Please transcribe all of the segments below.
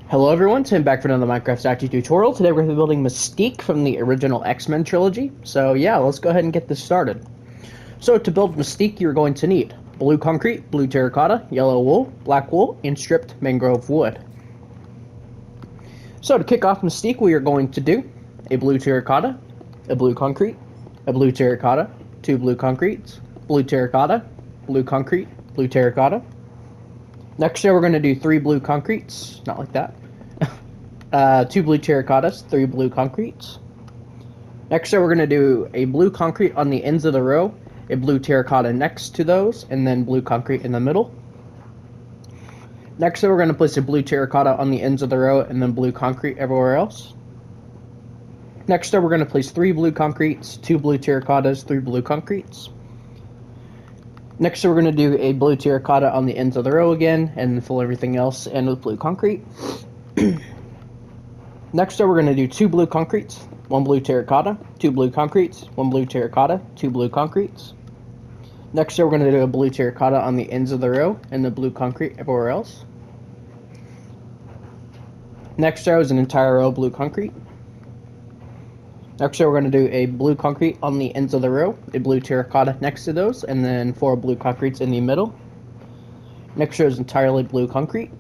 Hello everyone, Tim back for another Minecraft statue tutorial. Today we're going to be building Mystique from the original X-Men trilogy. So yeah, let's go ahead and get this started. So to build Mystique, you're going to need blue concrete, blue terracotta, yellow wool, black wool, and stripped mangrove wood. So to kick off Mystique, we are going to do a blue terracotta, a blue concrete, a blue terracotta, two blue concretes, blue terracotta, blue concrete, blue terracotta. Next show we're going to do 3 blue concretes, not like that. 2 blue terracottas, 3 blue concretes. Next show we're going to do a blue concrete on the ends of the row, a blue terracotta next to those, and then blue concrete in the middle. Next show we're going to place a blue terracotta on the ends of the row, and then blue concrete everywhere else. Next show we're going to place 3 blue concretes, 2 blue terracottas, 3 blue concretes. Next, we're going to do a blue terracotta on the ends of the row again, and fill everything else in with blue concrete. Next, we're going to do 2 blue concretes, 1 blue terracotta, 2 blue concretes, 1 blue terracotta, 2 blue concretes. Next, we're going to do a blue terracotta on the ends of the row, and the blue concrete everywhere else. Next row is an entire row of blue concrete. Next, we're going to do a blue concrete on the ends of the row, a blue terracotta next to those, and then 4 blue concretes in the middle. Next row is entirely blue concrete.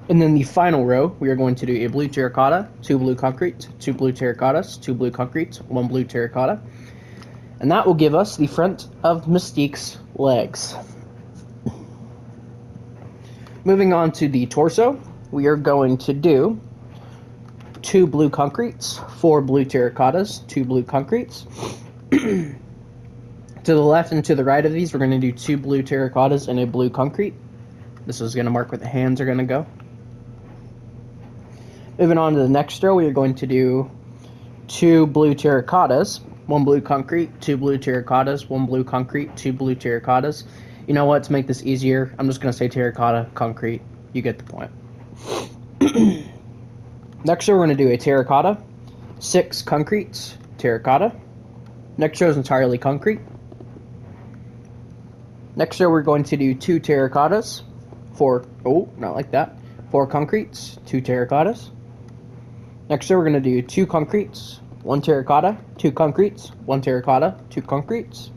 And then the final row, we are going to do a blue terracotta, 2 blue concretes, 2 blue terracottas, 2 blue concretes, 1 blue terracotta. And that will give us the front of Mystique's legs. Moving on to the torso, we are going to do 2 blue concretes, 4 blue terracottas, 2 blue concretes. To the left and to the right of these, we're going to do 2 blue terracottas and a blue concrete. This is going to mark where the hands are going to go. Moving on to the next row, we are going to do 2 blue terracottas, 1 blue concrete, 2 blue terracottas, 1 blue concrete, 2 blue terracottas. You know what, to make this easier, I'm just going to say terracotta, concrete. You get the point. Next row, we're going to do a terracotta, 6 concretes, terracotta. Next row is entirely concrete. Next row, we're going to do 2 terracottas, 4 concretes, 2 terracottas. Next row, we're going to do 2 concretes, 1 terracotta, 2 concretes, 1 terracotta, 2 concretes.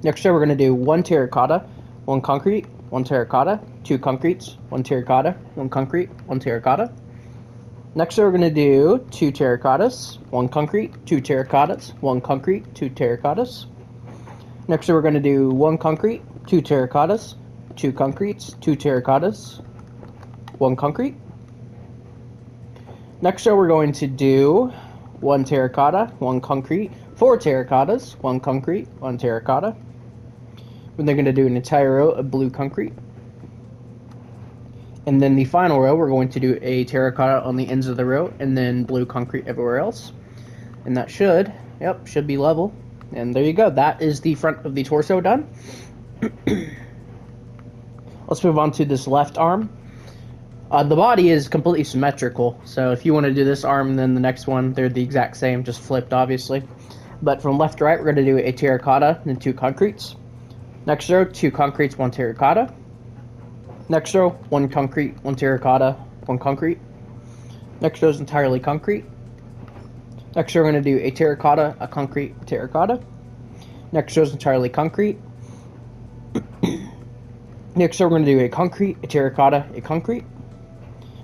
Next row, we're going to do 1 terracotta, 1 concrete, 1 terracotta, 2 concretes, 1 terracotta, 1 concrete, 1 terracotta. Next, we're going to do 2 terracottas, 1 concrete, 2 terracottas, 1 concrete, 2 terracottas. Next, we're going to do 1 concrete, 2 terracottas, 2 concretes, 2 terracottas, 1 concrete. Next, we're going to do 1 terracotta, 1 concrete, 4 terracottas, 1 concrete, 1 terracotta. And they're going to do an entire row of blue concrete. And then the final row, we're going to do a terracotta on the ends of the row, and then blue concrete everywhere else. And that should be level. And there you go. That is the front of the torso done. Let's move on to this left arm. The body is completely symmetrical, so if you want to do this arm and then the next one, they're the exact same, just flipped, obviously. But from left to right, we're going to do a terracotta and 2 concretes. Next row, 2 concretes, 1 terracotta. Next row, 1 concrete, 1 terracotta, 1 concrete. Next row is entirely concrete. Next row, we're going to do a terracotta, a concrete, a terracotta. Next row is entirely concrete. Next row, we're going to do a concrete, a terracotta, a concrete.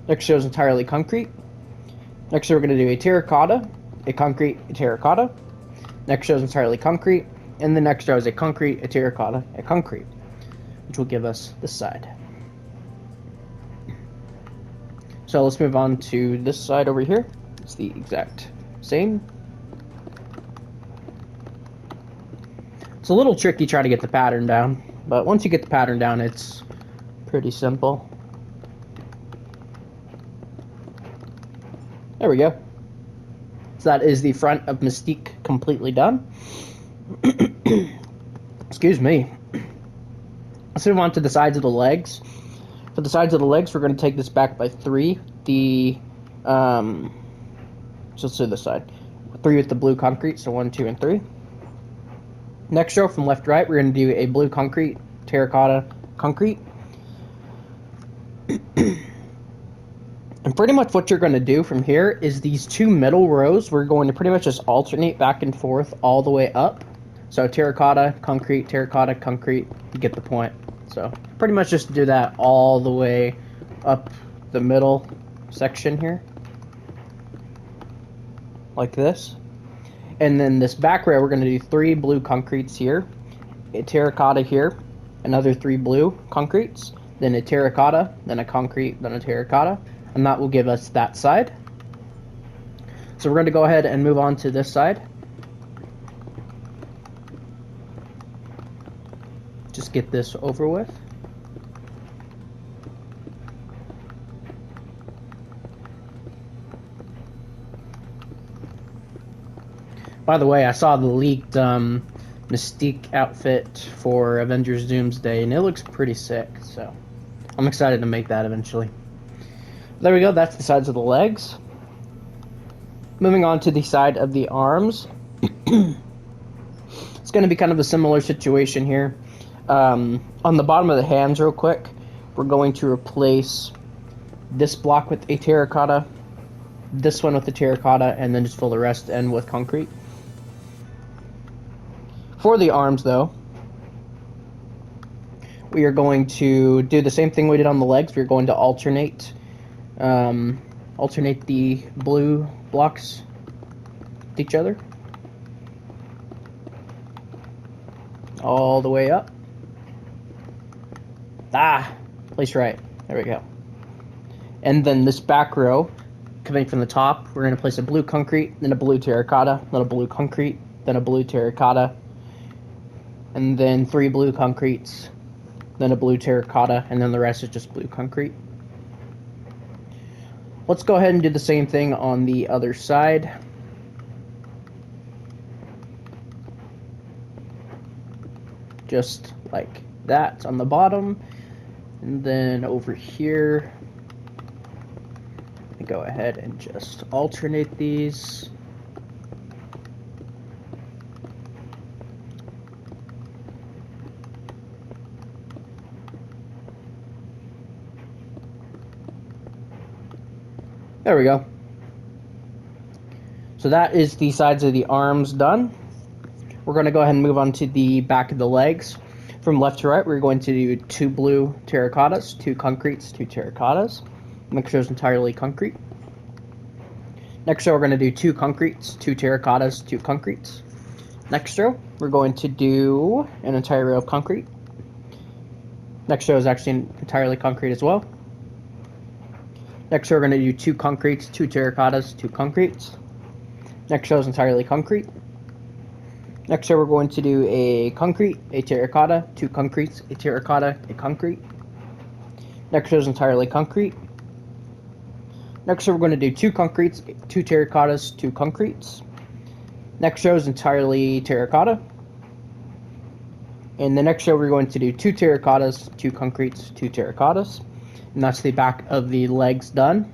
Next row is entirely concrete. Next row, we're going to do a terracotta, a concrete, a terracotta. Next row is entirely concrete. And the next row is a concrete, a terracotta, a concrete, which will give us this side. So let's move on to this side over here. It's the exact same. It's a little tricky trying to get the pattern down, but once you get the pattern down, it's pretty simple. There we go. So that is the front of Mystique completely done. Excuse me. Let's move on to the sides of the legs. For the sides of the legs, we're going to take this back by 3. So let's do this side. 3 with the blue concrete, so 1, 2, and 3. Next row from left to right, we're going to do a blue concrete, terracotta, concrete. And pretty much what you're going to do from here is these two middle rows, we're going to pretty much just alternate back and forth all the way up. So terracotta, concrete, you get the point. So pretty much just do that all the way up the middle section here. Like this. And then this back row, we're going to do 3 blue concretes here, a terracotta here, another 3 blue concretes, then a terracotta, then a concrete, then a terracotta, and that will give us that side. So we're going to go ahead and move on to this side. Just get this over with. By the way, I saw the leaked Mystique outfit for Avengers Doomsday, and it looks pretty sick, so I'm excited to make that eventually. There we go, that's the sides of the legs. Moving on to the side of the arms. It's going to be kind of a similar situation here. On the bottom of the hands, real quick, we're going to replace this block with a terracotta, this one with a terracotta, and then just fill the rest in with concrete. For the arms, though, we are going to do the same thing we did on the legs. We're going to alternate the blue blocks with each other all the way up. Place right. There we go. And then this back row, coming from the top, we're going to place a blue concrete, then a blue terracotta, then a blue concrete, then a blue terracotta, and then 3 blue concretes, then a blue terracotta, and then the rest is just blue concrete. Let's go ahead and do the same thing on the other side. Just like that on the bottom. And then over here, go ahead and just alternate these. There we go. So that is the sides of the arms done. We're going to go ahead and move on to the back of the legs. From left to right, we're going to do 2 blue terracottas, 2 concretes, 2 terracottas. Next row is entirely concrete. Next row, we're going to do 2 concretes, 2 terracottas, 2 concretes. Next row, we're going to do an entire row of concrete. Next row is actually entirely concrete as well. Next row, we're going to do 2 concretes, 2 terracottas, 2 concretes. Next row is entirely concrete. Next row, we're going to do a concrete, a terracotta, 2 concretes, a terracotta, a concrete. Next row is entirely concrete. Next row, we're going to do 2 concretes, 2 terracottas, 2 concretes. Next row is entirely terracotta. In the next row, we're going to do 2 terracottas, 2 concretes, 2 terracottas. And that's the back of the legs done.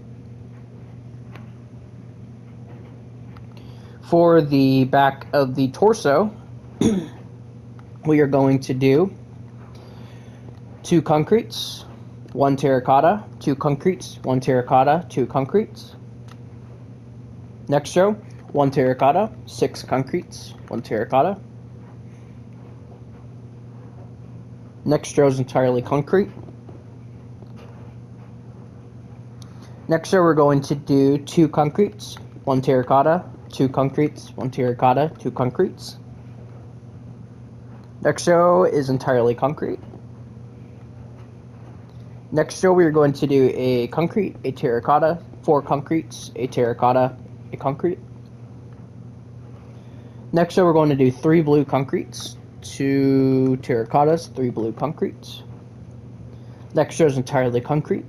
For the back of the torso, we are going to do 2 concretes, 1 terracotta, 2 concretes, 1 terracotta, 2 concretes. Next row, 1 terracotta, 6 concretes, 1 terracotta. Next row is entirely concrete. Next row, we're going to do 2 concretes, 1 terracotta, 2 concretes, 1 terracotta, 2 concretes. Next row is entirely concrete. Next row, we are going to do a concrete, a terracotta, 4 concretes, a terracotta, a concrete. Next row, we're going to do 3 blue concretes, 2 terracottas, 3 blue concretes. Next row is entirely concrete.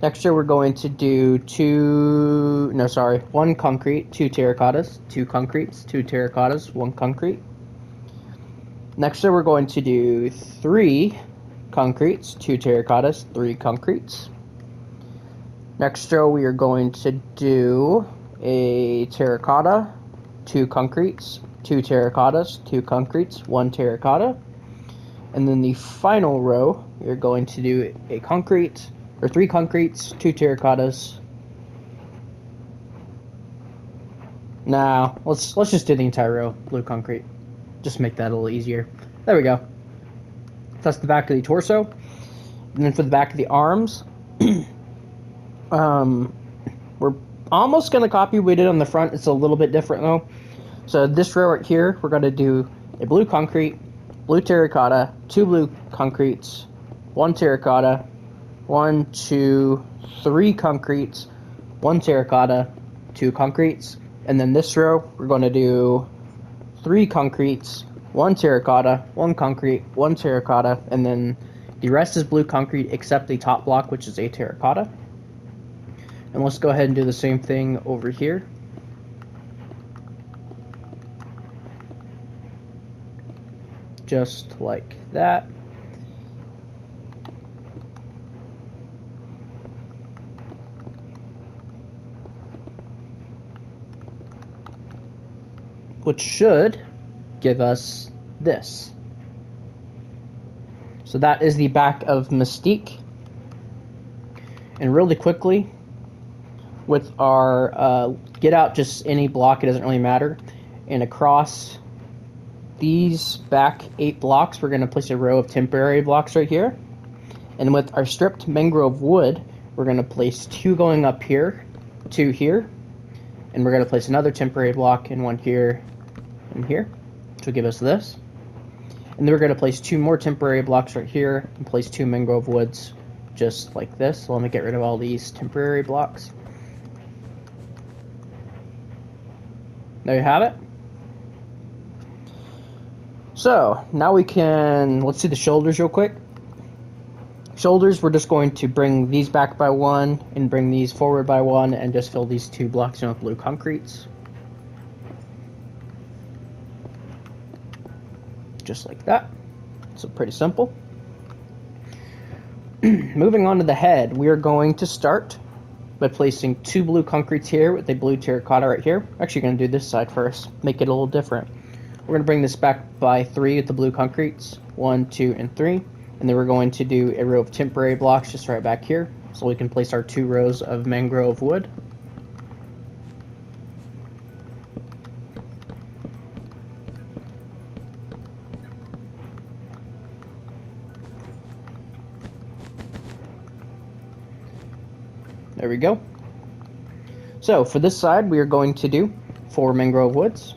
Next row, we're going to do 1 concrete, 2 terracottas, 2 concretes, 2 terracottas, 1 concrete. Next row, we're going to do 3 concretes, 2 terracottas, 3 concretes. Next row, we are going to do a terracotta, 2 concretes, 2 terracottas, 2 concretes, 1 terracotta. And then the final row, we're going to do a concrete, or 3 concretes, 2 terracottas. Nah, let's just do the entire row, blue concrete. Just make that a little easier. There we go. That's the back of the torso. And then for the back of the arms, we're almost going to copy what we did on the front. It's a little bit different though. So this row right here, we're going to do a blue concrete, blue terracotta, 2 blue concretes, 1 terracotta, 1, 2, 3 concretes, 1 terracotta, 2 concretes. And then this row, we're going to do 3 concretes, 1 terracotta, 1 concrete, 1 terracotta, and then the rest is blue concrete except the top block, which is a terracotta. And let's go ahead and do the same thing over here. Just like that. Which should give us this. So that is the back of Mystique. And really quickly, with our get out just any block, it doesn't really matter. And across these back 8 blocks, we're going to place a row of temporary blocks right here. And with our stripped mangrove wood, we're going to place 2 going up here, 2 here, and we're going to place another temporary block and 1 here and here, which will give us this. And then we're going to place 2 more temporary blocks right here and place 2 mangrove woods just like this. So let me get rid of all these temporary blocks. There you have it. So now we can, let's see the shoulders real quick. Shoulders, we're just going to bring these back by 1 and bring these forward by 1 and just fill these 2 blocks in with blue concretes. Just like that. So pretty simple. Moving on to the head, we are going to start by placing 2 blue concretes here with a blue terracotta right here. We're actually going to do this side first, make it a little different. We're going to bring this back by 3 with the blue concretes, 1, 2, and 3. And then we're going to do a row of temporary blocks just right back here, so we can place our 2 rows of mangrove wood. There we go. So for this side, we are going to do 4 mangrove woods,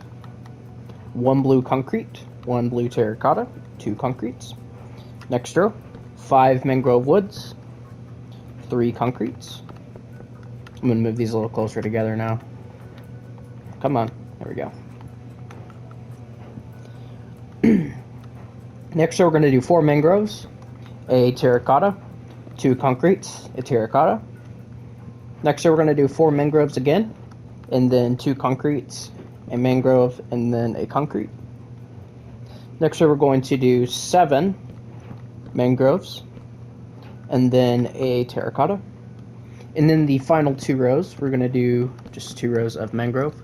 1 blue concrete, 1 blue terracotta, 2 concretes. Next row, 5 mangrove woods, 3 concretes. I'm going to move these a little closer together now. Come on. There we go. Next row, we're going to do 4 mangroves, a terracotta, 2 concretes, a terracotta. Next row, we're going to do 4 mangroves again, and then 2 concretes, a mangrove, and then a concrete. Next row, we're going to do 7 mangroves, and then a terracotta. And then the final 2 rows, we're going to do just 2 rows of mangrove.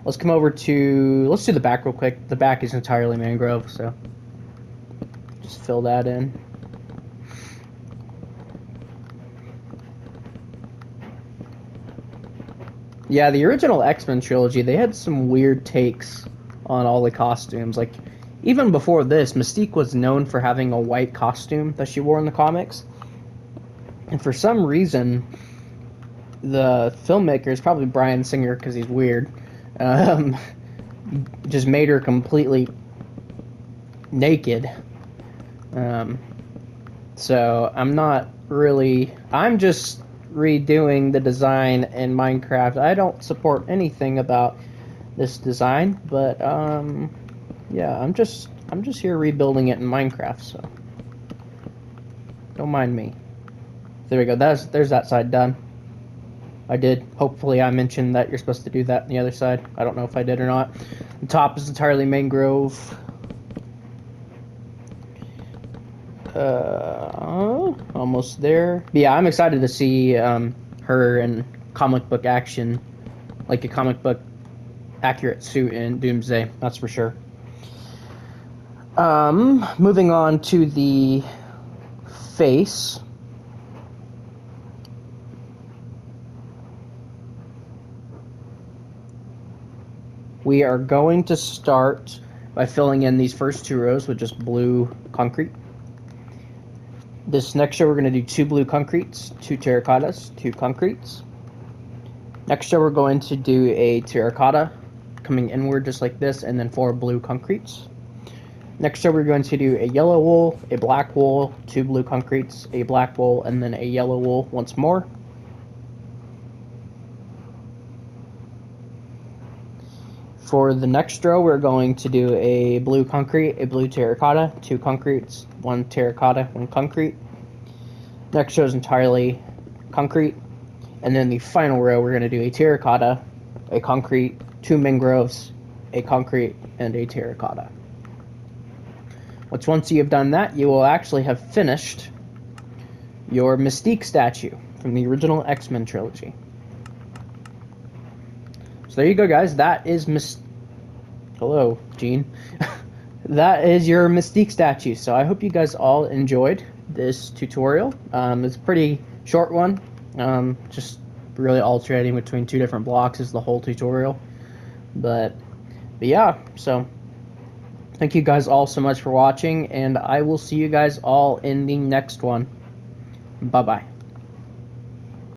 Let's come over to, let's do the back real quick. The back is entirely mangrove, so just fill that in. Yeah, the original X-Men trilogy, they had some weird takes on all the costumes. Like, even before this, Mystique was known for having a white costume that she wore in the comics. And for some reason, the filmmakers, probably Bryan Singer because he's weird, just made her completely naked. So I'm just redoing the design in Minecraft. I don't support anything about this design, but yeah, I'm just here rebuilding it in Minecraft, so don't mind me. There we go. There's that side done. Hopefully I mentioned that you're supposed to do that on the other side. I don't know if I did or not. The top is entirely mangrove. Almost there. But yeah, I'm excited to see her in comic book action, like a comic book accurate suit in Doomsday, that's for sure. Moving on to the face, we are going to start by filling in these first 2 rows with just blue concrete. This next row we're going to do 2 blue concretes, 2 terracottas, 2 concretes. Next row we're going to do a terracotta coming inward just like this, and then 4 blue concretes. Next row we're going to do a yellow wool, a black wool, 2 blue concretes, a black wool, and then a yellow wool once more. For the next row, we're going to do a blue concrete, a blue terracotta, 2 concretes, 1 terracotta, 1 concrete. Next row is entirely concrete. And then the final row, we're going to do a terracotta, a concrete, 2 mangroves, a concrete, and a terracotta. Once you have done that, you will actually have finished your Mystique statue from the original X-Men trilogy. So there you go, guys. That is Hello, Gene. That is your Mystique statue. So I hope you guys all enjoyed this tutorial. It's a pretty short one. Just really alternating between 2 different blocks is the whole tutorial. But yeah, so thank you guys all so much for watching, and I will see you guys all in the next one. Bye-bye.